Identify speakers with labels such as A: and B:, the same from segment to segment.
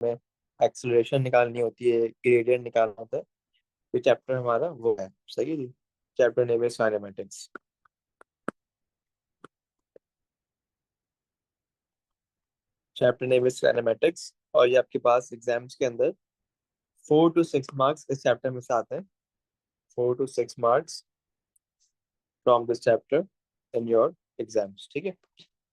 A: हमें एक्सेलरेशन निकालनी होती है, ग्रेडियंट निकालना होता है। ये चैप्टर हमारा वो है, सही है जी। Chapter name is kinematics. Chapter name is kinematics, और ये आपके पास एग्जाम्स के अंदर 4 to 6 मार्क्स इस चैप्टर में से आते हैं। 4 to 6 marks from this chapter in your exams, ठीक है।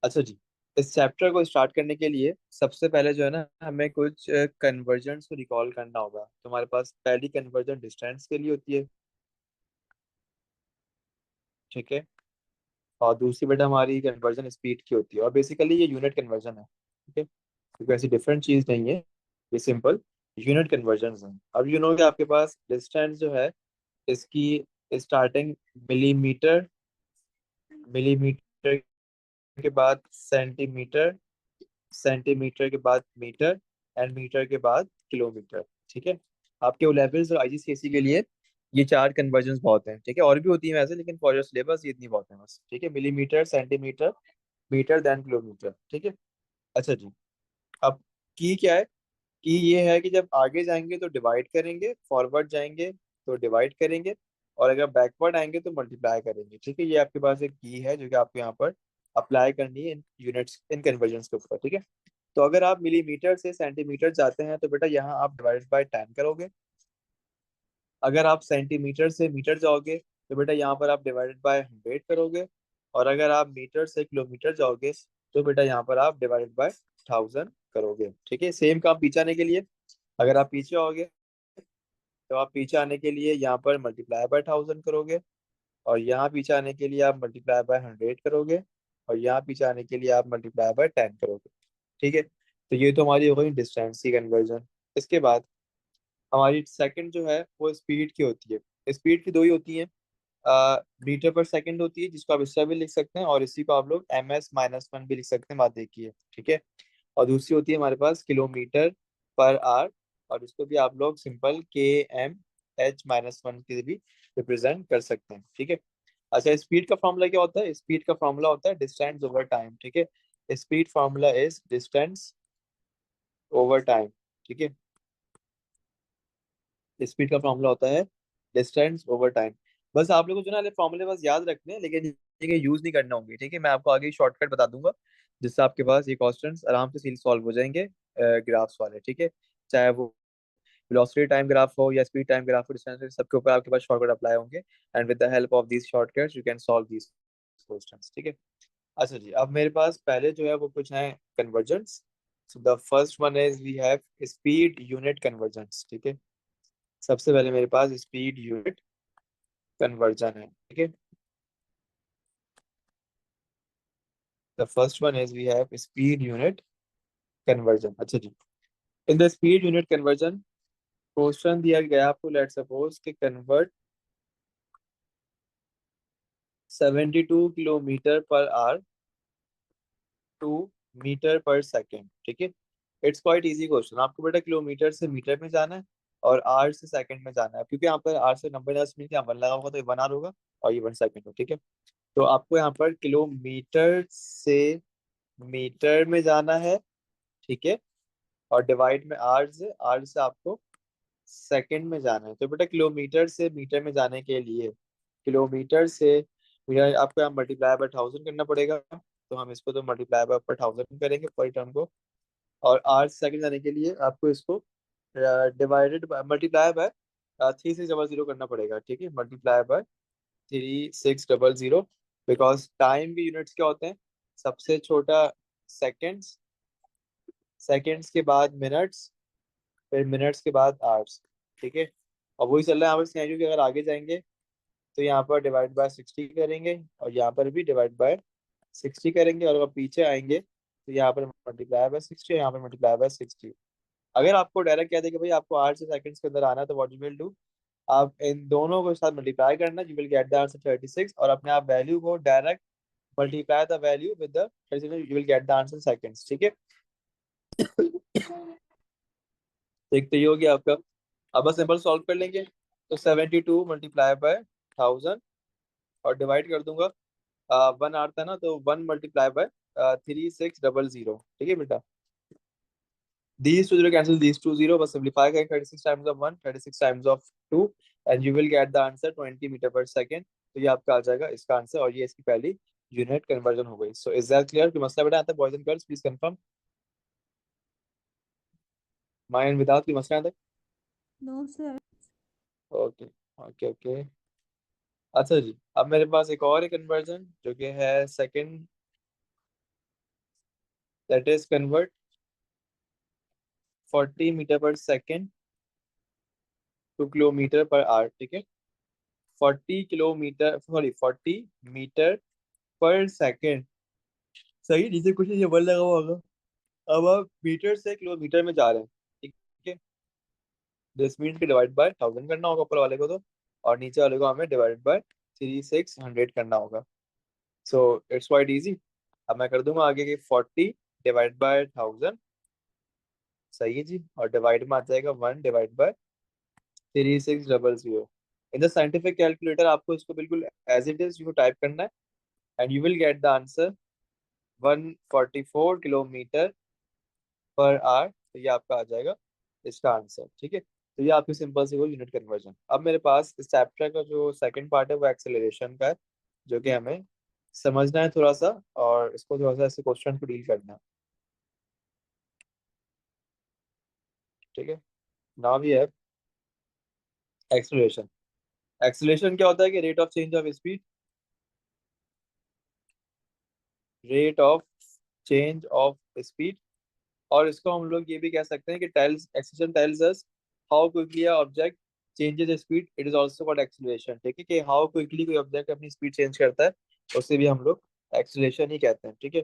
A: अच्छा जी, इस चैप्टर को स्टार्ट करने के लिए सबसे पहले जो है ना, हमें कुछ कन्वर्जन्स को रिकॉल करना होगा। तो हमारे पास पहली कन्वर्जन डिस्टेंस के लिए होती है, ठीक है। और दूसरी बेटा हमारी कन्वर्जन स्पीड की होती है, और बेसिकली ये यूनिट कन्वर्जन है, ठीक है, क्योंकि ऐसी डिफरेंट चीज नहीं है, ये सिंपल यूनिट कन्वर्जन है। अब यू नो कि आपके पास डिस्टेंस जो है, इसकी स्टार्टिंग मिलीमीटर, मिलीमीटर के बाद सेंटीमीटर, सेंटीमीटर के बाद मीटर, एंड मीटर के बाद किलोमीटर, ठीक है। आपके ओ लेवल्स और आईजीसीएसई के लिए ये चार कन्वर्जन बहुत हैं, ठीक है। और भी होती है वैसे, लेकिन फॉर योर सिलेबस ये इतनी बहुत है बस, ठीक है। Millimetre, centimetre, metre, then kilometre, ठीक है। अच्छा जी, अब की क्या है? की ये है कि जब आगे जाएंगे तो डिवाइड करेंगे, फॉरवर्ड जाएंगे तो डिवाइड करेंगे, और अगर बैकवर्ड आएंगे तो मल्टीप्लाई करेंगे, ठीक है। ये आपके पास एक की है जो कि आपको यहाँ पर अप्लाई करनी है इन यूनिट्स, इन कन्वर्जन के ऊपर, ठीक है। तो अगर आप मिलीमीटर से सेंटीमीटर जाते हैं तो बेटा यहाँ आप डिवाइड बाय 10 करोगे। अगर आप सेंटीमीटर से मीटर जाओगे तो बेटा यहाँ पर आप डिवाइडेड बाय 100 करोगे। और अगर आप मीटर से किलोमीटर जाओगे तो बेटा यहाँ पर आप डिवाइडेड बाय 1000 करोगे, ठीक है। सेम काम पीछे आने के लिए, अगर आप पीछे आओगे तो आप पीछे आने के लिए यहाँ पर मल्टीप्लाई बाय 1000 करोगे, और यहाँ पीछे आने के लिए आप मल्टीप्लाई बाय 100 करोगे, और यहाँ पीछे आने के लिए आप मल्टीप्लाई बाय 10 करोगे, ठीक है। तो ये तो हमारी हो गई डिस्टेंस की कन्वर्जन। इसके बाद हमारी सेकंड जो है वो स्पीड की होती है। स्पीड की दो ही होती है, मीटर पर सेकंड होती है, जिसको आप इससे भी लिख सकते हैं, और इसी को आप लोग ms-1 भी लिख सकते हैं, बात देखिए, ठीक है। और दूसरी होती है हमारे पास किलोमीटर पर आवर, और इसको भी आप लोग सिंपल kmh-1 के भी रिप्रेजेंट कर सकते हैं, ठीक है। अच्छा, स्पीड का फॉर्मूला क्या होता है? स्पीड का फॉर्मूला होता है डिस्टेंस ओवर टाइम, ठीक है। Speed formula is distance over time, ठीक है। स्पीड का फॉर्मूला होता है डिस्टेंस ओवर टाइम। बस आप लोगों को जो ना फॉर्मूले बस याद रखने हैं, लेकिन ये यूज नहीं करना होंगे, ठीक है। मैं आपको आगे शॉर्टकट बता दूंगा, जिससे आपके पास ये क्वेश्चंस आराम से सॉल्व हो जाएंगे ग्राफ्स वाले, ठीक है। चाहे वो वेलोसिटी टाइम ग्राफ हो या स्पीड टाइम ग्राफ हो, डिस्टेंस, सबके ऊपर आपके पास शॉर्टकट अप्लाई होंगे, and with the help of these shortcuts you can solve these questions, ठीक है। अच्छा जी, अब मेरे पास पहले जो है वो कुछ है convergence. So the first one is we have speed unit convergence, ठीक है। सबसे पहले मेरे पास स्पीड यूनिट कन्वर्जन है, ठीक है। The first one is we have speed unit conversion. अच्छा जी, in the speed unit conversion question दिया गया आपको, लेट सपोज कि convert 72 kilometre per hour to metre per second, ठीक है। It's quite easy question. आपको बेटा किलोमीटर से मीटर में जाना है, और आवर से सेकंड में जाना है, क्योंकि यहाँ पर आवर से नंबर मिनट यहाँ 1 लगा होगा, तो ये 1 आवर होगा, और ये 1 सेकंड हो, ठीक है। तो आपको यहाँ पर किलोमीटर से मीटर में जाना है, ठीक है। और डिवाइड में आर से आपको सेकंड में जाना है। तो बेटा किलोमीटर से मीटर में जाने के लिए, किलोमीटर से मीटर आपको यहाँ मल्टीप्लाई बाय 1000 करना पड़ेगा, तो हम इसको तो मल्टीप्लाई बाय 1000 करेंगे पर टर्म को। और आर सेकंड जाने के लिए आपको इसको डिवाइडेड बाय, मल्टीप्लाई बाय 3600 करना पड़ेगा, ठीक है। मल्टीप्लाई बाय 3600, बिकॉज टाइम के यूनिट्स क्या होते हैं? सबसे छोटा सेकेंड्स, सेकेंड्स के बाद मिनट्स, फिर मिनट्स के बाद आवर्स, ठीक है। और वही चल रहा है यहाँ पर सिनेरियो कि अगर आगे जाएंगे तो यहाँ पर डिवाइड बाय 60 करेंगे, और यहाँ पर भी डिवाइड बाय 60 करेंगे, और अगर पीछे आएंगे तो यहाँ पर मल्टीप्लाई बाय 60, यहाँ पर मल्टीप्लाई बाय 60। अगर आपको डायरेक्ट कह दे कि भाई आपको 8 से सेकंड्स के अंदर आना है, तो व्हाट यू विल डू, आप इन दोनों को साथ मल्टीप्लाई करना, you will get the answer 36, और अपने आप वैल्यू को direct multiply the value with the 36, you will get the answer seconds, ठीक है। एक तो ये हो गया आपका। अब बस सिंपल सॉल्व कर लेंगे, तो 72 मल्टीप्लाई बाय 1000, और डिवाइड कर दूंगा, 1 आर था ना, तो 1 मल्टीप्लाई बाय 3600, ठीक है बेटा। These two zero cancel these two zero, बस simplify करें 36 times of 1, 36 times of 2, and you will get the answer 20 metre per second. तो ये आपका आ जाएगा इसका आंसर, और ये इसकी पहली यूनिट कन्वर्जन हो गई। So is that clear? कोई मसला बेटा आता है boys and girls? Please confirm my and without, कोई मसला आता
B: नो सर।
A: है? Okay okay okay. अच्छा जी, अब मेरे पास एक और कन्वर्जन जो कि है second, that is convert 40 metre per second to kilometre per hour. ठीक है, 40 मीटर पर सेकेंड। सही, नीचे कुछ ये वर्ड लगा हुआ होगा। अब आप मीटर से किलोमीटर में जा रहे हैं, ठीक है। दिस मीन के डिवाइड बाय 1000 करना होगा ऊपर वाले को तो, और नीचे वाले को हमें डिवाइड बाय 3600 करना होगा। So it's quite easy. अब मैं कर दूंगा आगे के 40 डिवाइड बाय 1000। सही है जी, और डिवाइड में आ जाएगा 1 divide by 3600। In the scientific calculator आपको इसको बिल्कुल as it is you type करना है, and you will get the answer 144 kilometre per hour. तो ये आपका आ जाएगा इसका आंसर। ठीक है, तो ये आपकी सिंपल सी वो यूनिट कन्वर्जन। अब मेरे पास इस चैप्टर का जो सेकंड पार्ट है वो एक्सेलरेशन का है, जो कि हमें समझना है थोड़ा सा, और इसको थोड़ा सा ऐसे क्वेश्चन को डील करना है। ठीक है, now we have acceleration. Acceleration क्या होता है कि rate of change of speed, rate of change of speed. और इसको हम लोग ये भी कह सकते हैं कि tells acceleration tells us how quickly a object changes speed, it is also called acceleration. ठीक है, कि हाउ क्विकली कोई ऑब्जेक्ट अपनी स्पीड चेंज करता है, उसे भी हम लोग एक्सेलरेशन ही कहते हैं। ठीक है,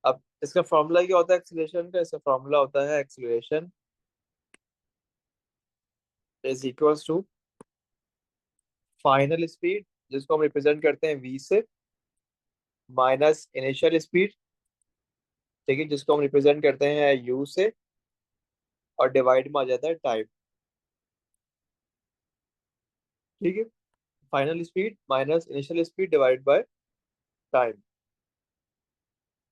A: अब इसका फॉर्मूला क्या होता है एक्सेलरेशन का? इसका फॉर्मूला होता है acceleration is equals to final speed, जिसको हम रिप्रेजेंट करते हैं v से, माइनस इनिशियल स्पीड, ठीक है, जिसको हम रिप्रेजेंट करते हैं u से, और डिवाइड में आ जाता है टाइम। ठीक है, final speed minus initial speed divide by time,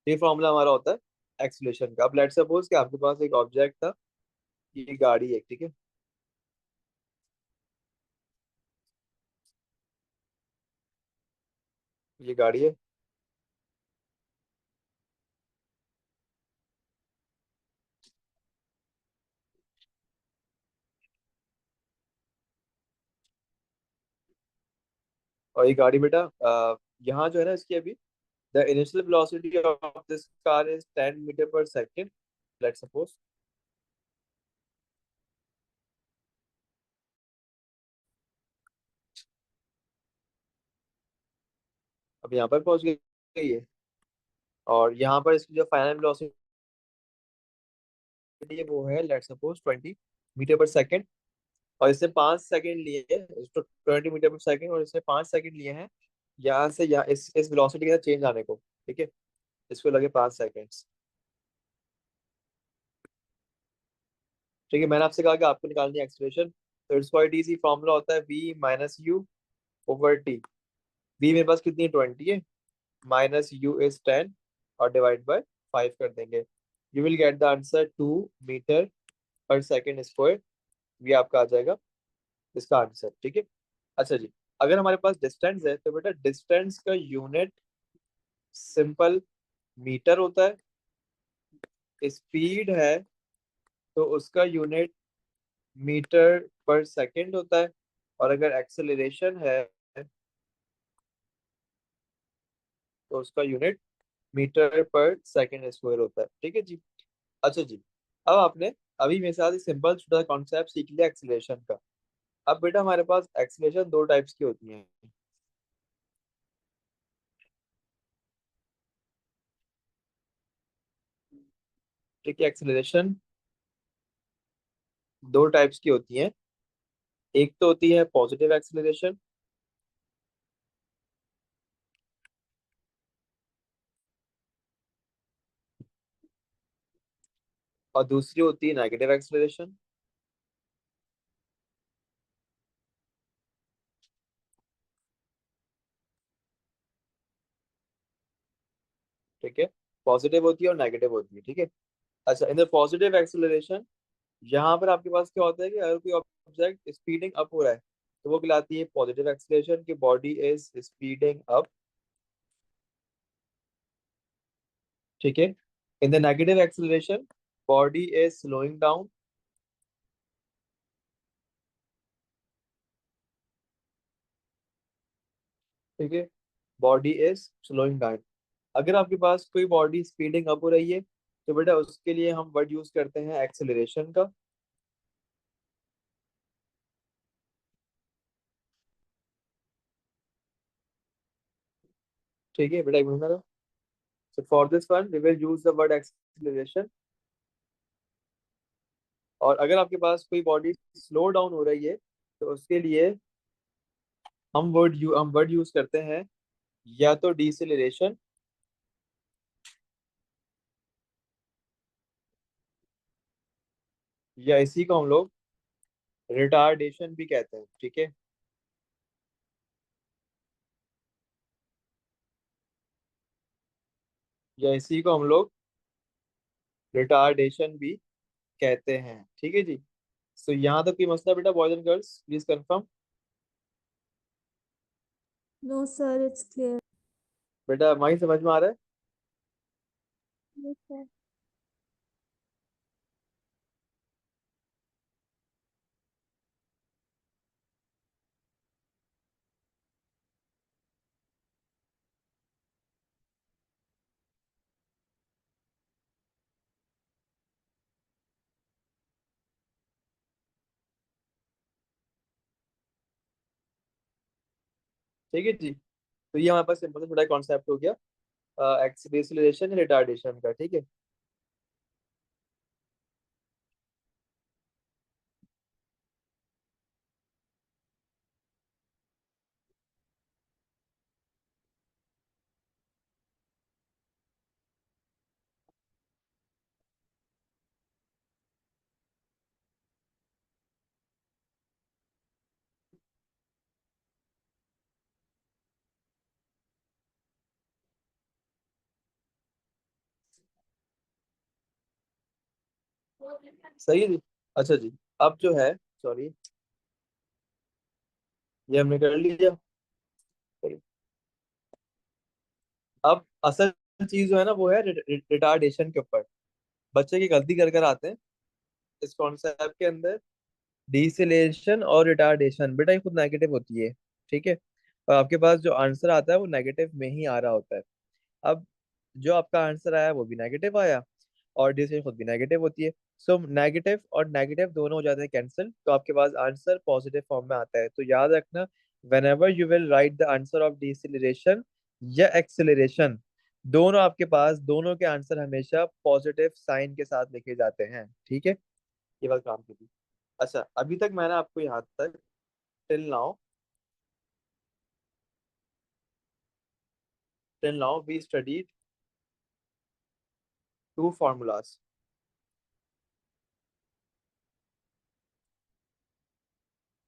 A: ये फॉर्मूला हमारा होता है एक्सीलरेशन का। अब लेट्स सपोज कि आपके पास एक ऑब्जेक्ट था, ये गाड़ी है, ठीक है। ये गाड़ी है, और ये गाड़ी बेटा यहाँ जो है ना इसकी अभी the initial velocity of this car is 10 metre per second, let's suppose. अब यहाँ पर पहुंच गई है, और यहाँ पर इसकी जो फाइनल वेलोसिटी है वो है let's suppose 20 metre per second. और इसने 5 सेकंड लिए हैं, इसको 20 मीटर पर सेकंड, और इसने 5 सेकंड लिए हैं यहाँ से यहाँ इस वेलोसिटी के साथ चेंज आने को। ठीक है, इसको लगे 5 सेकंड्स। ठीक है, मैंने आपसे कहा कि आपको निकालनी है एक्सप्रेशन, तो इट्स क्वाइट इजी। फॉर्मूला होता है v minus U over T. v मेरे पास कितनी है? 20 है, माइनस यू इज 10, और डिवाइड बाय 5 कर देंगे। You will get the answer 2 metre per second square. ये आपका आ जाएगा इसका आंसर। ठीक है, अच्छा जी, अगर हमारे पास डिस्टेंस है तो बेटा डिस्टेंस का यूनिट सिंपल मीटर होता है। स्पीड है तो उसका यूनिट मीटर पर सेकंड होता है, और अगर एक्सेलरेशन है तो उसका यूनिट मीटर पर सेकंड स्क्वायर होता है। ठीक है जी, अच्छा जी, अब आपने अभी मेरे साथ एक सिंपल छोटा कॉन्सेप्ट सीख लिया एक्सेलरेशन का। अब बेटा हमारे पास एक्सेलरेशन दो टाइप्स की होती हैं। ठीक है, एक्सेलरेशन दो टाइप्स की होती हैं। एक तो होती है पॉजिटिव एक्सेलरेशन, और दूसरी होती है नेगेटिव एक्सेलरेशन। ठीक है, पॉजिटिव होती है और नेगेटिव होती है। ठीक है, अच्छा, इन द पॉजिटिव एक्सेलरेशन, यहाँ पर आपके पास क्या होता है कि अगर कोई ऑब्जेक्ट स्पीडिंग अप हो रहा है तो वो कहलाती है पॉजिटिव एक्सेलरेशन, की बॉडी इज स्पीडिंग अप। ठीक है। In the negative acceleration, body is slowing down. ठीक है, बॉडी इज स्लोइंग डाउन। अगर आपके पास कोई बॉडी स्पीडिंग अप हो रही है तो बेटा उसके लिए हम वर्ड यूज करते हैं एक्सेलरेशन का। ठीक है बेटा, एक minute. So for this one, we will use the word acceleration. और अगर आपके पास कोई बॉडी स्लो डाउन हो रही है तो उसके लिए हम वर्ड यूज करते हैं या तो डिसेलेरेशन, या इसी को हम लोग रिटार्डेशन भी कहते हैं। ठीक है, या इसी को हम लोग रिटार्डेशन भी कहते हैं। ठीक है जी। सो यहाँ तक कोई मसला बेटा, boys and girls please confirm.
B: No, sir, it's clear.
A: बेटा वही समझ में आ रहा है?
B: Yes, sir.
A: ठीक है जी। तो ये हमारे पास सिंपल से थोड़ा कॉन्सेप्ट हो गया एक्सीलरेशन रिटार्डेशन का। ठीक है। सही है जी। अच्छा जी, अब जो है, सॉरी, ये हमने कर लिया। अब असल चीज जो है ना वो है रिटार्डेशन के ऊपर। बच्चे की गलती कर कर आते हैं इस कॉन्सेप्ट के अंदर। डिसेलेरेशन और रिटार्डेशन बेटा ये खुद नेगेटिव होती है। ठीक है, और आपके पास जो आंसर आता है वो नेगेटिव में ही आ रहा होता है। अब जो आपका आंसर आया वो भी नेगेटिव आया, और डिसीजन खुद भी नेगेटिव होती है। सो नेगेटिव और नेगेटिव दोनों हो जाते हैं कैंसिल, तो आपके पास आंसर पॉजिटिव फॉर्म में आता है। तो याद रखना, whenever you will write the answer of deceleration या एक्सेलरेशन, दोनों आपके पास, दोनों के आंसर हमेशा पॉजिटिव साइन के साथ लिखे जाते हैं। ठीक है, ये बात काम की थी। अच्छा, अभी तक मैंने आपको यहाँ तक, till now we studied two formulas.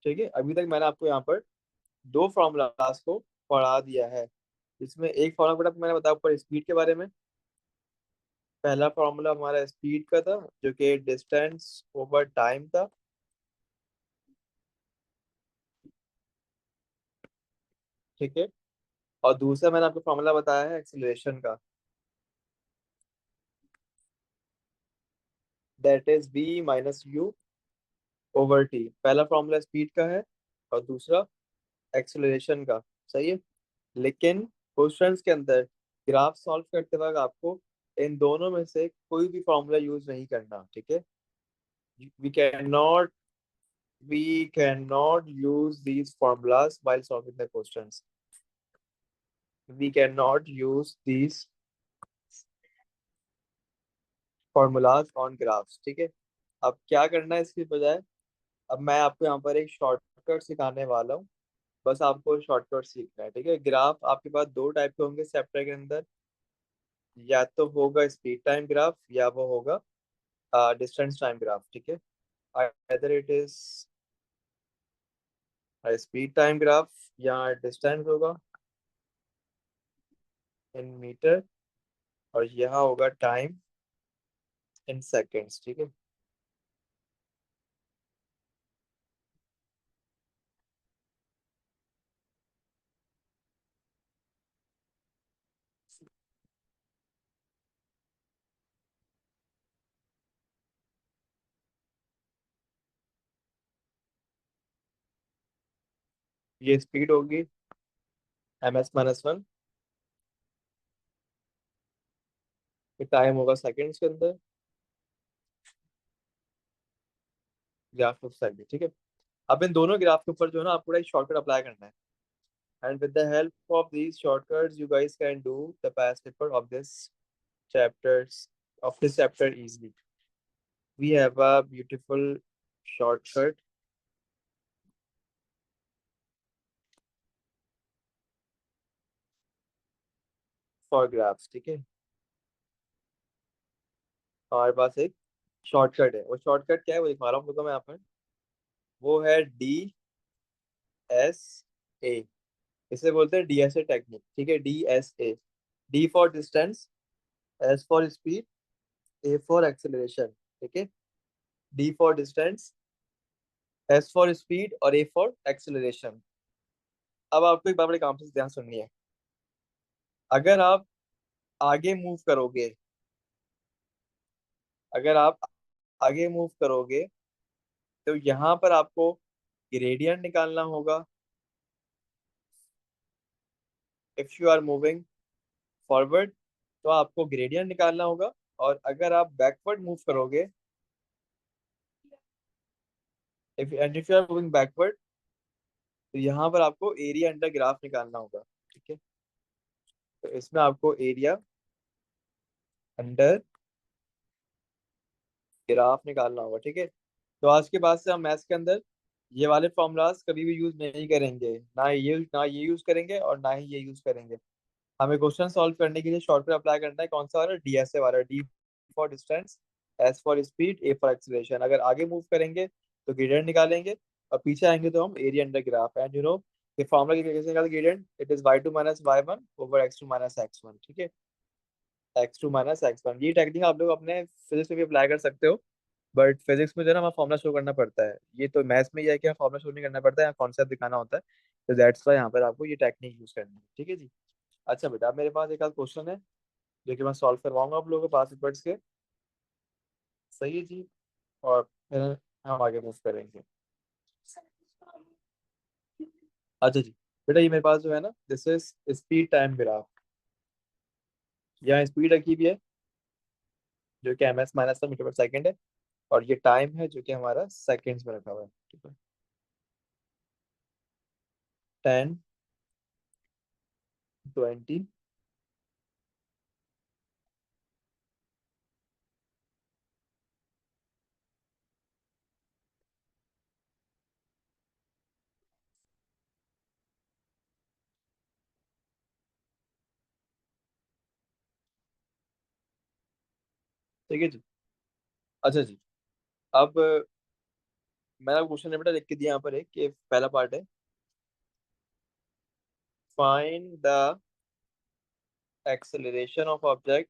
A: ठीक है, अभी तक मैंने आपको यहाँ पर दो फॉर्मूलाज को पढ़ा दिया है। इसमें एक फॉर्मूला मैंने बताया ऊपर स्पीड के बारे में। पहला फॉर्मूला हमारा स्पीड का था जो कि डिस्टेंस ओवर टाइम था। ठीक है, और दूसरा मैंने आपको फॉर्मूला बताया है एक्सीलरेशन का, that is B minus U over T. पहला फॉर्मूला स्पीड का है और दूसरा एक्सीलरेशन का। सही है। लेकिन क्वेश्चंस के अंदर ग्राफ सॉल्व करते वक्त आपको इन दोनों में से कोई भी फॉर्मूला यूज नहीं करना। ठीक है, we can not we cannot use these formulas while solving the questions. We cannot use these formulas on graphs. ठीक है, अब क्या करना है इसके बजाय, अब मैं आपको यहाँ पर एक शॉर्टकट सिखाने वाला हूँ। बस आपको शॉर्टकट सीखना है। ठीक है, ग्राफ आपके पास दो टाइप के होंगे चैप्टर के अंदर, या तो होगा स्पीड टाइम ग्राफ या वो होगा डिस्टेंस टाइम ग्राफ। ठीक है, either it is speed time graph या डिस्टेंस होगा इन मीटर, और यहाँ होगा टाइम इन सेकेंड्स, ठीक है। ये स्पीड होगी ms-1। ये टाइम होगा सेकेंड्स के अंदर, ग्राफ ऑफ सेकंड, ठीक है। अब इन दोनों ग्राफ के ऊपर जो है ना आपको एक शॉर्टकट अप्लाई करना है, and with the help of these shortcuts you guys can do the past paper of this chapters of this chapter easily. We have a beautiful shortcut for graphs, ठीक है। हमारे पास एक शॉर्टकट है, वो shortcut क्या है वो दिखा रहा हूँ आपको मैं यहाँ पर। वो है DSA, इसे बोलते हैं DSA टेक्निक, ठीक है। DSA, D for distance, S for speed, A for acceleration, ठीक है। D for distance, S for speed और A फॉर एक्सेलरेशन। अब आपको एक बार बड़े काम से ध्यान सुननी है। अगर आप आगे मूव करोगे, अगर आप आगे मूव करोगे तो यहाँ पर आपको ग्रेडियंट निकालना होगा if you are moving forward, तो आपको ग्रेडियंट निकालना होगा। और अगर आप बैकवर्ड मूव करोगे, if you are moving backward, तो यहाँ पर आपको एरिया अंडर ग्राफ निकालना होगा, ठीक है। तो इसमें आपको एरिया अंडर ग्राफ निकालना होगा, ठीक है। तो आज के बाद से हम मैथ्स के अंदर ये वाले फॉर्मूलाज कभी भी यूज नहीं करेंगे, ना ये यूज करेंगे और ना ही ये यूज करेंगे। हमें क्वेश्चन सॉल्व करने के लिए शॉर्टकट अप्लाई करना है, कौन सा वाला, DSA वाला। D for distance, S for speed, A for acceleration. अगर आगे मूव करेंगे तो ग्रेडियंट निकालेंगे, और पीछे आएंगे तो हम area under graph. And you know ये फॉर्मूला कैसे निकाल gradient, it is y2 minus y1 over x2 minus x1, ठीक है। x2 माइनस x1, ये टेक्निक आप लोग अपने फिजिक्स में भी अप्लाई कर सकते हो। बट फिजिक्स में जो है ना हमें फॉर्मूला शो करना पड़ता है, ये तो मैथ्स में ही है कि फॉर्मूला शो नहीं करना पड़ता है, कॉन्सेप्ट दिखाना होता है। तो दैट्स वाई यहाँ पर आपको ये टेक्निक यूज करनी है, ठीक है जी। अच्छा बेटा, अब मेरे पास एक आध क्वेश्चन है जो कि मैं सॉल्व करवाऊंगा आप लोगों को पास पेपर्स के, सही है जी। और फिर हम आगे मूव करेंगे। अच्छा जी बेटा, ये मेरे पास जो है ना, this is speed time graph. यहाँ स्पीड रखी हुई है जो कि ms-मीटर पर सेकंड है, और ये टाइम है जो कि हमारा सेकंड्स में रखा हुआ है, ठीक है। 10, 20, ठीक है जी। अच्छा जी, अब मेरा क्वेश्चन है बेटा, लिख के दिया यहाँ पर एक, कि पहला पार्ट है, find the acceleration of object,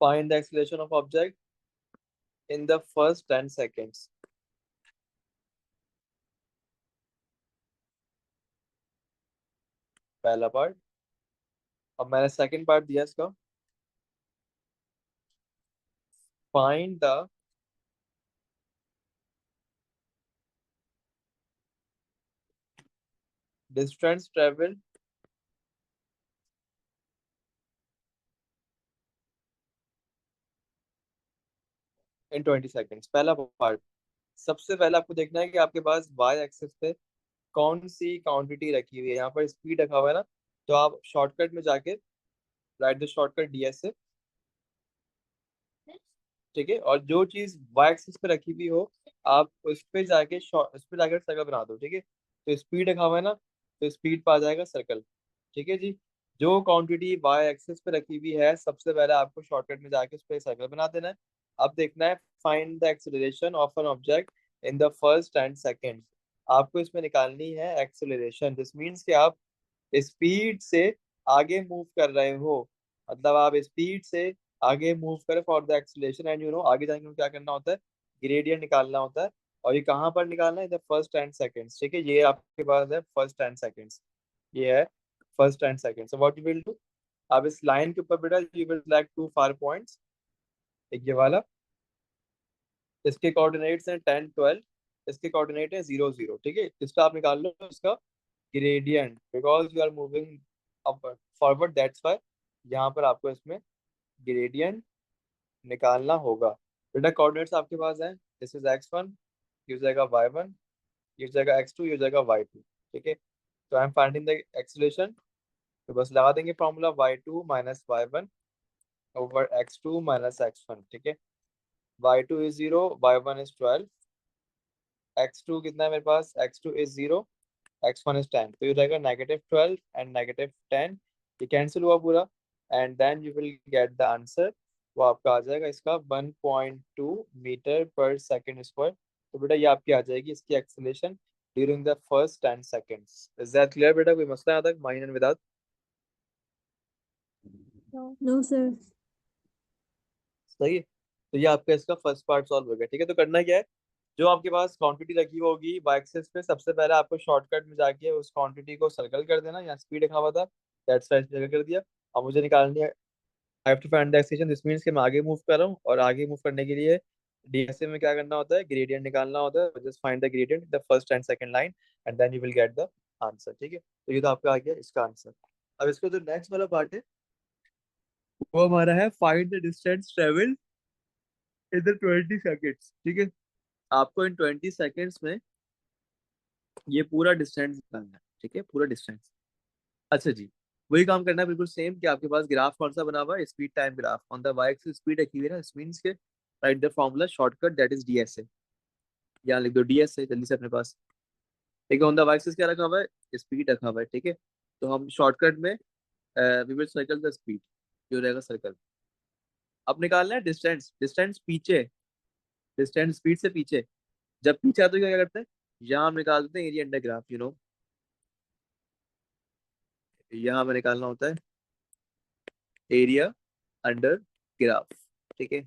A: find the acceleration of object in the first 10 seconds, पहला पार्ट। अब मैंने सेकंड पार्ट दिया इसका, find the distance travel in 20 seconds, पहला पार्ट। सबसे पहले आपको देखना है कि आपके पास वाई एक्सिस पे कौन सी क्वांटिटी रखी हुई है। यहाँ पर स्पीड रखा हुआ है ना, तो आप शॉर्टकट में जाके राइट द शॉर्टकट DSA, ठीक है। और जो चीज वाई एक्सिस पे रखी हुई हो, आप उस पे जाके सर्कल बना दो, ठीक है। तो स्पीड रखा हुआ है ना, तो स्पीड पे आ जाएगा सर्कल, ठीक है जी। जो क्वांटिटी वाई एक्सिस पे रखी हुई है, सबसे पहले आपको शॉर्टकट में जाके उस पर सर्कल बना देना है। अब देखना है find the acceleration of an object in the first 10 second. आपको इसमें निकालनी है एक्सेलरेशन, दिस मीन्स कि आप स्पीड से आगे मूव कर रहे हो, मतलब आप स्पीड से आगे मूव करें फॉर द एक्सीलरेशन, एंड आगे जाएंगे क्या करना होता है, ग्रेडियंट निकालना होता है। और ये कहाँ पर निकालना है, द फर्स्ट 10 सेकेंड्स, ठीक है, ये आपके पास है फर्स्ट 10 सेकेंड्स, ये है first 10 seconds. So what you will do, अब इस लाइन के ऊपर बेटा you will select two far points, एक ये वाला, इसके कोऑर्डिनेट्स हैं 10 12, इसके कोऑर्डिनेट है 0 0, ठीक है, इसका आप निकाल लो इसका gradient, because you are moving upward forward, that's why यहाँ पर आपको इसमें ग्रेडियंट निकालना होगा। बेटा कोऑर्डिनेट्स आपके पास हैं, दिस इज x1, ये हो जाएगा y1, ये हो जाएगा x2, ये हो जाएगा y2, ठीक है। तो आई एम फाइंडिंग द एक्सीलरेशन, तो बस लगा देंगे formula y2 minus y1 over x2 minus x1, ठीक है। y2 is 0, y1 is 12, x2 कितना है मेरे पास, x2 इज 0, x1 इज 10, तो ये हो जाएगा -12 एंड -10, ये कैंसिल हुआ पूरा, and then you will get the answer, वो आपका आ जाएगा इसका 1.2 मीटर पर सेकेंड स्क्वायर। तो बेटा ये आपकी आ जाएगी इसकी acceleration during the first 10 seconds. Is that clear बेटा, कोई मसला है यहाँ तक, mine and without?
B: No. No, sir.
A: सही है, तो ये आपका इसका फर्स्ट पार्ट सॉल्व हो गया, ठीक है। तो करना क्या है, जो आपके पास क्वांटिटी रखी होगी बाई एक्सिस पे, सबसे पहले आपको शॉर्टकट में जाके उस क्वांटिटी को सर्कल कर देना, यहाँ स्पीड लिखा हुआ था, दैट्स वाइज सर्कल कर दिया। अब मुझे निकालनी है, I have to find the acceleration, this means कि मैं आगे मूव कर रहा हूँ, और आगे मूव करने के लिए डीएसए में क्या करना होता है, ग्रेडियंट निकालना होता है, just find the gradient the first and second line, and then you will get the answer, ठीक है। तो ये तो आपका आ गया इसका आंसर। अब इसका जो नेक्स्ट वाला पार्ट है वो हमारा है find the distance travel in the 20 seconds, ठीक है। आपको इन 20 सेकेंड्स में ये पूरा डिस्टेंस निकालना है, ठीक है, पूरा डिस्टेंस। अच्छा जी, वही काम करना है बिल्कुल सेम कि आपके पास ग्राफ कौन सा बना हुआ है, speed time graph, on the Y axis speed रखी हुई है ना, इट मींस के right the formula shortcut that is DSA, यहाँ लिख दो डीएसए जल्दी से अपने पास, ठीक है। ऑन द वाई एक्सिस क्या रखा हुआ है, स्पीड रखा हुआ है, ठीक है। तो हम शॉर्टकट में we will circle the speed, जो रहेगा सर्कल। अब निकालना है डिस्टेंस, डिस्टेंस पीछे, डिस्टेंस स्पीड से पीछे, जब पीछे आते हो क्या करते हैं, यहाँ हम निकाल देते हैं एरिया अंडर ग्राफ, यहाँ हमें निकालना होता है एरिया अंडर ग्राफ, ठीक है।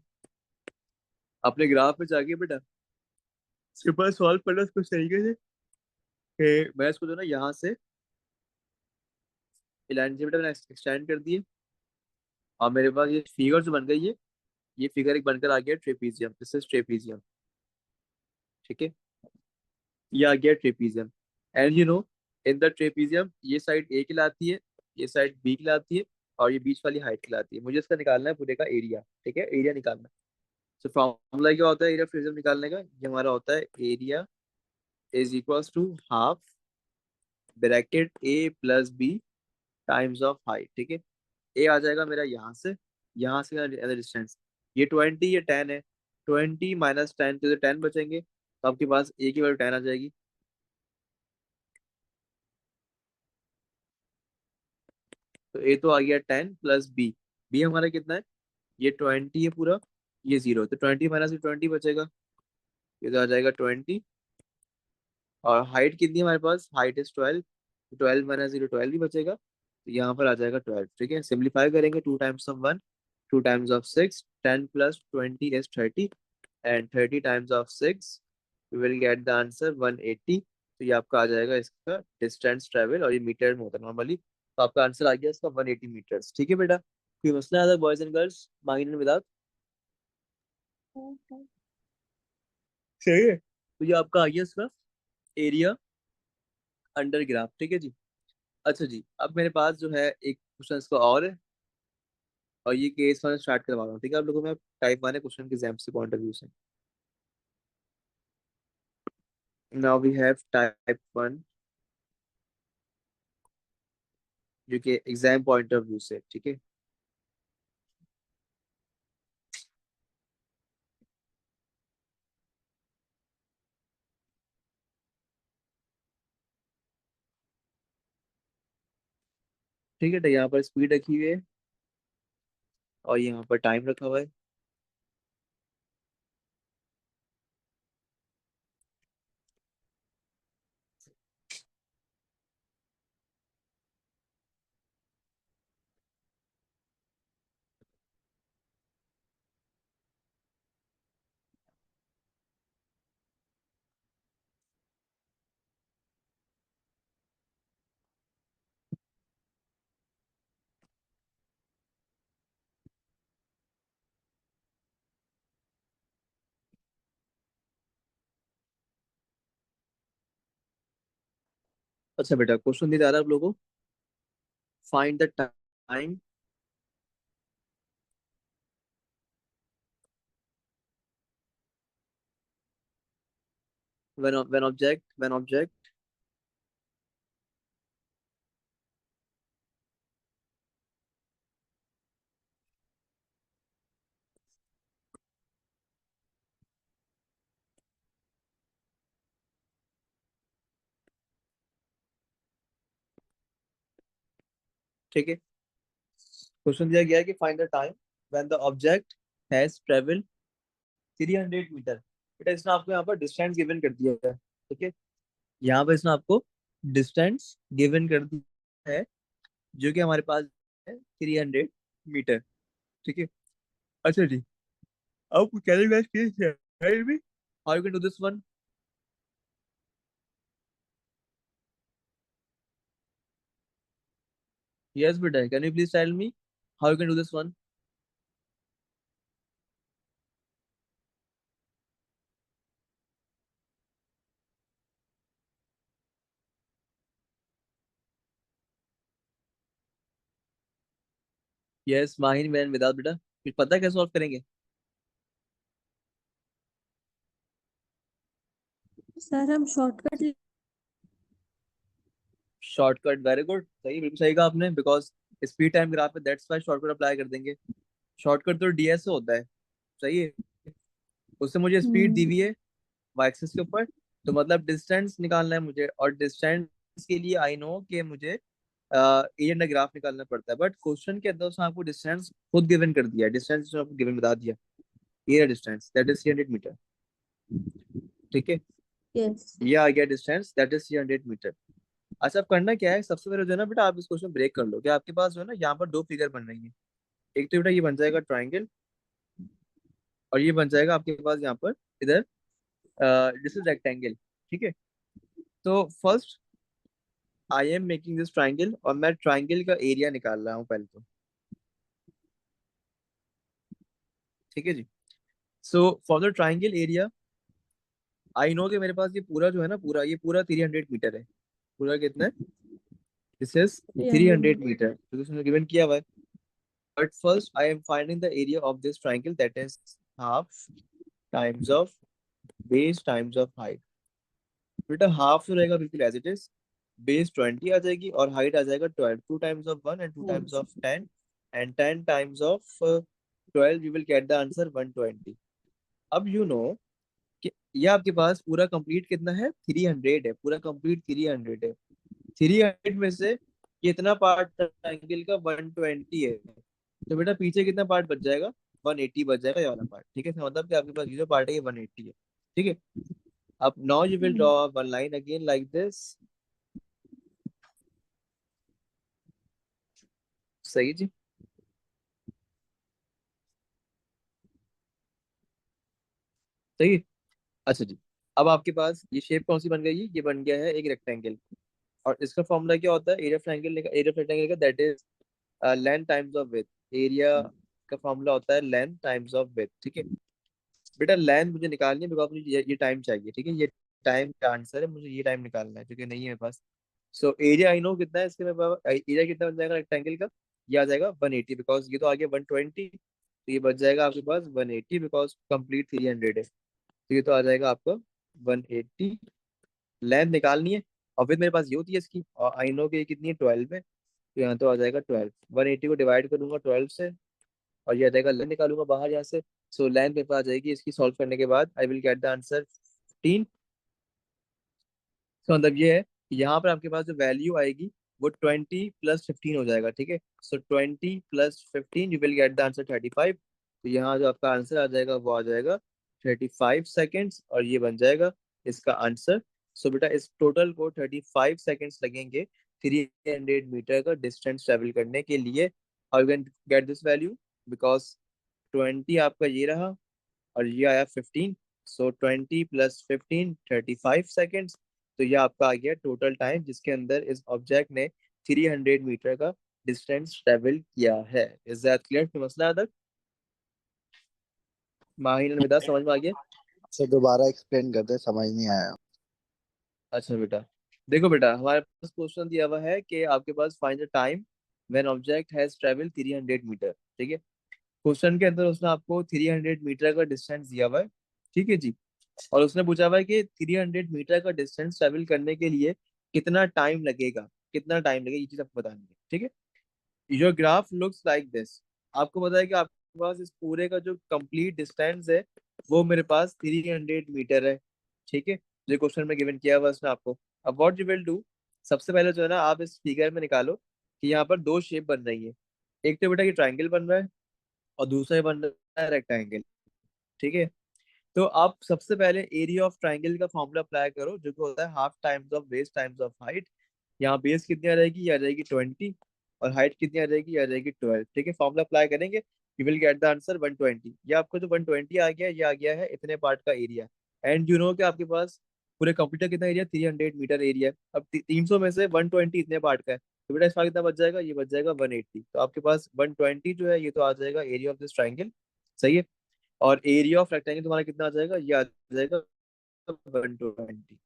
A: अपने ग्राफ में जाके बेटा सिंपल सॉल्व करना कुछ तरीके से, मैं इसको जो ना यहाँ से लाइन से बेटा मैंने एक्सटेंड कर दिए, और मेरे पास ये फिगर जो बन गई है, ये फिगर एक बनकर आ गया ट्रेपीजियम, दिस इज ट्रेपीजियम, ठीक है, ये आ गया trapezium. And in the trapezium ये साइड ए कहलाती है, ये साइड बी कहलाती है, और ये बीच वाली हाइट कहलाती है। मुझे इसका निकालना है पूरे का एरिया, ठीक है, एरिया निकालना है। तो फॉर्मूला क्या होता है एरिया ट्रेपीजियम निकालने का, ये हमारा होता है area is equals to half bracket A plus B times of height, ठीक है। ए आ जाएगा मेरा यहाँ से मेरा डिस्टेंस, ये 20 ये 10 है, 20 माइनस 10 तो 10 बचेंगे, तो आपके पास ए की वैल्यू 10 आ जाएगी। तो ए तो आ गया 10 प्लस बी, बी हमारा कितना है, ये 20 है पूरा, ये 0, तो 20 माइनस 20 बचेगा, ये तो आ जाएगा 20। और हाइट कितनी है हमारे पास, हाइट इज 12, 12 माइनस 0 12 ही बचेगा, तो यहाँ पर आ जाएगा 12, ठीक है। सिंप्लीफाई करेंगे, 2 times of 1 2 times of 6, 10 plus 20 is 30, and 30 times of 6 we will get the answer 180। तो ये आपका आ जाएगा इसका डिस्टेंस ट्रेवल, और ये मीटर में होता है नॉर्मली, तो आपका आंसर आ गया इसका 180 मीटर्स, ठीक है बेटा। कोई मसला आता है boys and girls, mind and without?
B: Okay.
A: सही है, तो ये आपका आ गया इसका एरिया अंडर ग्राफ, ठीक है जी। अच्छा जी, अब मेरे पास जो है एक क्वेश्चन इसका और है, और ये केस वन स्टार्ट करवा रहा हूँ, ठीक है, आप लोगों में टाइप वन है क्वेश्चन के एग्जाम से पॉइंट ऑफ व्यू से। Now we have type one, जो कि एग्जाम पॉइंट ऑफ व्यू से, ठीक है। ठीक है, तो यहाँ पर स्पीड रखी हुई है, और यहाँ पर टाइम रखा हुआ है। अच्छा बेटा, क्वेश्चन दिया जा रहा है आप लोगों को, find the time when object ठीक है, क्वेश्चन दिया गया है कि find the time when the object has travelled 300 metre. बेटा इसने आपको यहाँ पर डिस्टेंस गिवन कर दिया है, ठीक है, यहाँ पर इसने आपको डिस्टेंस गिवन कर दिया है जो कि हमारे पास है 300 मीटर, ठीक है। अच्छा जी, अब can you guys please help me how you can do this one? Yes बेटा, can you please tell me how you can do this one? Yes Mahin man without बेटा, कुछ पता है कैसे सॉल्व करेंगे?
B: सर हम शॉर्टकट
A: शॉर्टकट, वेरी गुड, सही, बिल्कुल सही कहा आपने, बिकॉज स्पीड टाइम ग्राफ है, दैट्स व्हाई शॉर्टकट अप्लाई कर देंगे। शॉर्टकट तो डीएसओ होता है, सही है। उससे मुझे स्पीड दी हुई है वाई एक्सिस के ऊपर, तो मतलब डिस्टेंस निकालना है मुझे, और डिस्टेंस के लिए आई नो कि मुझे एरिया ग्राफ निकालना पड़ता है, बट क्वेश्चन के अंदर उसने आपको डिस्टेंस खुद गिवन कर दिया है, डिस्टेंस आपको गिवन बता दिया, area distance that is 300 metre, ठीक है।
B: यस।
A: ये आ गया डिस्टेंस दैट इज 300 मीटर। अच्छा, अब करना क्या है, सबसे पहले जो है ना बेटा, आप इस क्वेश्चन ब्रेक कर लो, कि आपके पास जो है ना यहाँ पर दो फिगर बन रही है, एक तो बेटा ये बन जाएगा ट्राइंगल, और ये बन जाएगा आपके पास यहाँ पर इधर दिस इज रेक्टेंगल, ठीक है। तो first I am making this triangle, और मैं ट्राइंगल का एरिया निकाल रहा हूँ पहले तो, ठीक है जी। So for the triangle area I know कि मेरे पास ये पूरा जो है ना, पूरा ये पूरा 300 मीटर है, पूरा कितना है, this is
B: three
A: three
B: hundred
A: hundred metre क्योंकि उसने गिवन किया हुआ है। But first I am finding the area of this triangle that is half times of base times of height. बेटा हाफ जो रहेगा बिल्कुल एज इट इज, बेस 20 आ जाएगी और हाइट आ जाएगा 12, 2 times of 1 and 2 times of 10, and 10 times of 12 you will get the answer 120। अब यू नो कि ये आपके पास पूरा कंप्लीट कितना है, 300 है, पूरा कंप्लीट 300 है, 300 में से कितना पार्ट ट्राइंगल का 120 है, तो बेटा पीछे कितना पार्ट बच जाएगा, 180 बच जाएगा, ये वाला पार्ट, ठीक है, इसका मतलब कि आपके पास ये जो पार्ट है ये 180 है, ठीक है। अब now you will draw one line again like this, सही जी, सही है। अच्छा जी, अब आपके पास ये शेप कौन सी बन गई है, ये बन गया है एक रेक्टेंगल, और इसका फॉर्मूला क्या होता है, एरिया ऑफ रेक्टेंगल का that is length times of width, area का फॉर्मूला होता है लेंथ टाइम्स ऑफ विड्थ, ठीक है। बेटा लेंथ मुझे निकालनी है बिकॉज मुझे ये टाइम चाहिए, ठीक है, ये टाइम का आंसर है, मुझे ये टाइम निकालना है क्योंकि नहीं है मेरे पास। सो एरिया आई नो कितना है इसके, मेरे पास एरिया कितना बन जाएगा रेक्टेंगल का, ये आ जाएगा 180, बिकॉज ये तो आ गया 120, तो ये बच जाएगा आपके पास 180 बिकॉज कंप्लीट 300 है, तो ये तो आ जाएगा आपका 180। लेंथ निकालनी है, और फिर मेरे पास ये होती है इसकी, और आई नो कि ये कितनी है, 12 है, तो यहाँ तो आ जाएगा 12, 180 को डिवाइड करूंगा 12 से, और ये आ जाएगा, लेंथ निकालूंगा बाहर यहाँ से, सो लेंथ मेरे पास आ जाएगी, इसकी सॉल्व करने के बाद आई विल गेट द आंसर 15। तो मतलब ये है कि यहाँ पर आपके पास जो वैल्यू आएगी वो 20 + 15 हो जाएगा, ठीक है। सो 20 + 15 you will get the answer 35, तो यहाँ जो आपका आंसर आ जाएगा वो आ जाएगा 35 सेकेंड्स, और ये बन जाएगा इसका आंसर। सो बेटा इस टोटल को 35 सेकेंड्स लगेंगे 300 मीटर का डिस्टेंस ट्रेवल करने के लिए, और you can get this value because 20 आपका ये रहा, और ये आया 15, सो 20 + 15 35 सेकेंड्स, तो ये आपका आ गया टोटल टाइम जिसके अंदर इस ऑब्जेक्ट ने 300 मीटर का डिस्टेंस ट्रेवल किया है। इज दैट क्लियर तो मसला तक माहिर अलविदा, समझ में आ गया?
C: से दोबारा एक्सप्लेन कर दे, समझ नहीं आया।
A: अच्छा बेटा, देखो बेटा, हमारे पास क्वेश्चन दिया हुआ है कि आपके पास find the time when object has travel 300 metre. ठीक है। क्वेश्चन के अंदर उसने आपको 300 मीटर का डिस्टेंस दिया हुआ है। ठीक है जी। और उसने पूछा हुआ है कि 300 मीटर का डिस्टेंस ट्रेवल करने के लिए कितना टाइम लगेगा, कितना टाइम लगेगा, ये चीज आपको बतानी है। ठीक है। Your graph looks like this. आपको पता है कि आपके पास इस पूरे का जो कंप्लीट डिस्टेंस है वो मेरे पास 300 मीटर है। ठीक है। जो क्वेश्चन में गिवन किया हुआ है उसने आपको। अब व्हाट यू विल डू, सबसे पहले जो है ना, आप इस फिगर में निकालो कि यहाँ पर दो शेप बन रही है। एक तो बेटा ये ट्राइंगल बन रहा है और दूसरा ये बन रहा है रेक्टेंगल। ठीक है। तो आप सबसे पहले एरिया ऑफ ट्राइंगल का फॉर्मूला अप्लाई करो, जो कि होता है half times of base times of height. यहाँ बेस कितनी आ जाएगी, ये आ जाएगी 20, और हाइट कितनी आ जाएगी, ये आ जाएगी 12। ठीक है। फॉर्मूला अप्लाई करेंगे, you will get the answer 120। ये आपको जो 120 आ गया, ये आ गया है इतने पार्ट का एरिया। एंड यू नो कि आपके पास पूरे कंप्यूटर कितना एरिया, 300 मीटर एरिया। अब 300 में से 120 इतने पार्ट का है, तो बेटा इसका कितना बच जाएगा, ये बच जाएगा 180। तो आपके पास 120 जो है ये तो आ जाएगा एरिया ऑफ दिस ट्राइंगल। सही है। और एरिया ऑफ रेक्टेंगल तुम्हारा कितना आ जाएगा, ये आ जाएगा 120।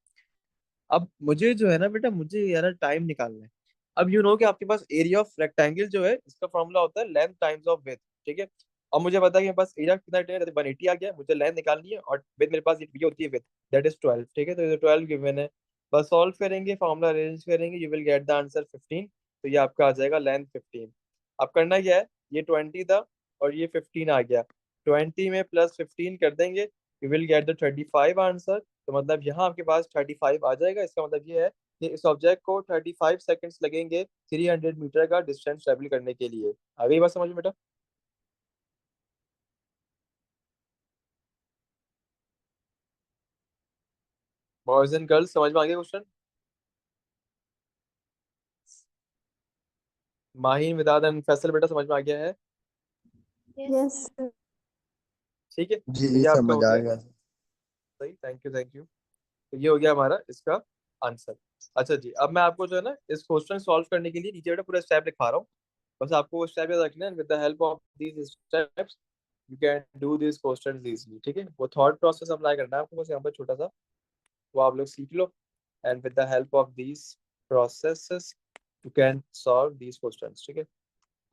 A: अब मुझे जो है ना बेटा, मुझे यार टाइम निकालना है। अब यू नो कि आपके पास एरिया ऑफ रेक्टेंगल जो है इसका फॉर्मूला होता है लेंथ टाइम्स ऑफ विड्थ। ठीक है। अब मुझे पता है कि मेरे पास एरिया कितना है, 180 आ गया, मुझे लेंथ निकालनी है, और विड्थ मेरे पास ये होती है विड्थ, दैट इज 12। ठीक है। तो ये 12 गिवन है। बस सॉल्व करेंगे, फॉर्मूला अरेंज करेंगे, you will get the answer 15। तो ये आपका आ जाएगा लेंथ 15। अब करना क्या है, ये 20 था और ये 15 आ गया, 20 में प्लस 15 कर देंगे, you will get the 35 answer. तो मतलब यहाँ आपके पास 35 आ जाएगा। इसका मतलब ये है कि इस ऑब्जेक्ट को 35 सेकेंड्स लगेंगे 300 मीटर का डिस्टेंस ट्रेवल करने के लिए। आ गई बात समझ में बेटा? बॉयज एंड गर्ल्स समझ में आ गया क्वेश्चन? माहिन, विदात एंड फैसल बेटा समझ में आ गया है?
B: Yes sir.
A: ठीक है।
C: जी
A: तो
C: जी
A: ये आपका
C: समझ
A: हो
C: आ
A: गया।
C: गया।
A: सही, थैंक यू थैंक यू। तो ये हो गया हमारा इसका आंसर। अच्छा जी, अब मैं आपको जो है ना इस क्वेश्चन सॉल्व करने के लिए नीचे बेटा पूरा स्टेप लिखा रहा हूँ। बस आपको वो स्टेप याद रखना है, with the help of these steps you can do this question easily. ठीक है। वो थॉट प्रोसेस अप्लाई करना है आपको, बस यहाँ पर छोटा सा, वो आप लोग सीख लो। And with the help of these processes you can solve these questions. ठीक है।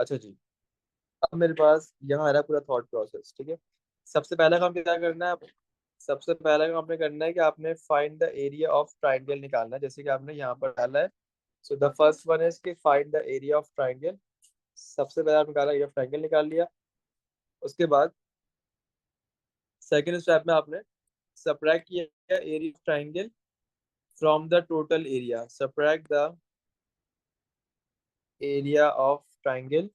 A: अच्छा जी, अब मेरे पास यहाँ आ रहा है पूरा थॉट प्रोसेस। ठीक है। सबसे पहला काम क्या करना है, सबसे पहला काम आपने करना है कि आपने find the area of triangle निकालना है, जैसे कि आपने यहाँ पर डाला है। So the first one is कि find the area of triangle. सबसे पहले आपने निकाला, एरिया ऑफ ट्राइंगल निकाल लिया। उसके बाद सेकंड स्टेप में आपने सबट्रैक्ट किया area of triangle from the total area. Subtract the area of triangle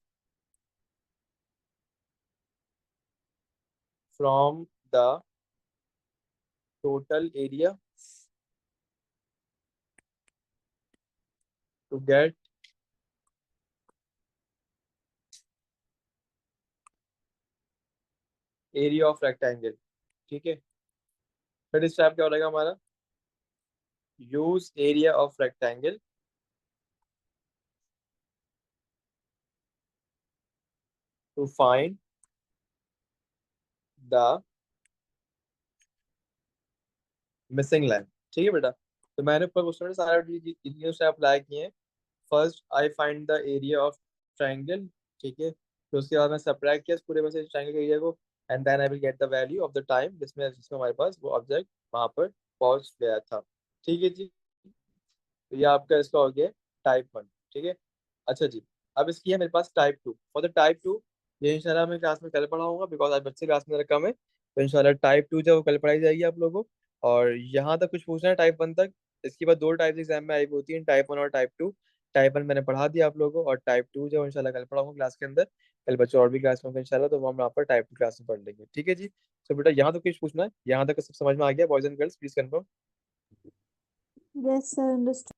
A: from the total area to get area of rectangle. ठीक है। थर्ड स्टेप क्या हो रहेगा हमारा, use area of rectangle to find the missing line. ठीक है बेटा। तो मैंने ऊपर क्वेश्चन में सारे इतने स्टेप अप्लाई किए हैं। First I find the area of triangle. ठीक है। तो उसके बाद मैं सबट्रैक्ट किया इस पूरे में से ट्राइंगल के एरिया को, and then I will get the value of the time जिसमें जिसमें हमारे पास वो ऑब्जेक्ट वहां पर पहुंच गया था। ठीक है जी। तो ये आपका इसका हो गया टाइप 1। ठीक है। अच्छा जी, अब इसकी है मेरे पास टाइप 2। फॉर द टाइप 2 ये इंशाल्लाह मैं क्लास में कल पढ़ाऊंगा, बिकॉज आज बच्चे क्लास में ज़रा कम है। तो इंशाल्लाह टाइप 2 जो है वो कल पढ़ाई जाएगी आप लोगों को। और यहाँ तक कुछ पूछना है टाइप 1 तक। इसके बाद दो टाइप एग्जाम में आई हुई होती है, टाइप 1 और टाइप 2। टाइप 1 मैंने पढ़ा दिया आप लोगों को, और टाइप 2 जो है इंशाल्लाह कल पढ़ाऊंगा क्लास के अंदर। कल बच्चे और भी क्लास में होंगे इंशाल्लाह, तो वो हम यहाँ पर टाइप 2 क्लास में पढ़ लेंगे। ठीक है जी। तो बेटा यहाँ तक कुछ पूछना है, यहाँ तक सब समझ में आ गया boys and girls, please confirm.
B: Yes sir understood.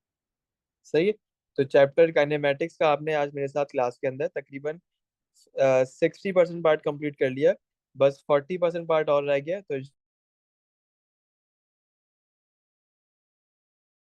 A: सही है। तो चैप्टर काइनेमेटिक्स का आपने आज मेरे साथ क्लास के अंदर तकरीबन 60% पार्ट कंप्लीट कर लिया। बस 40% पार्ट और रह गया। तो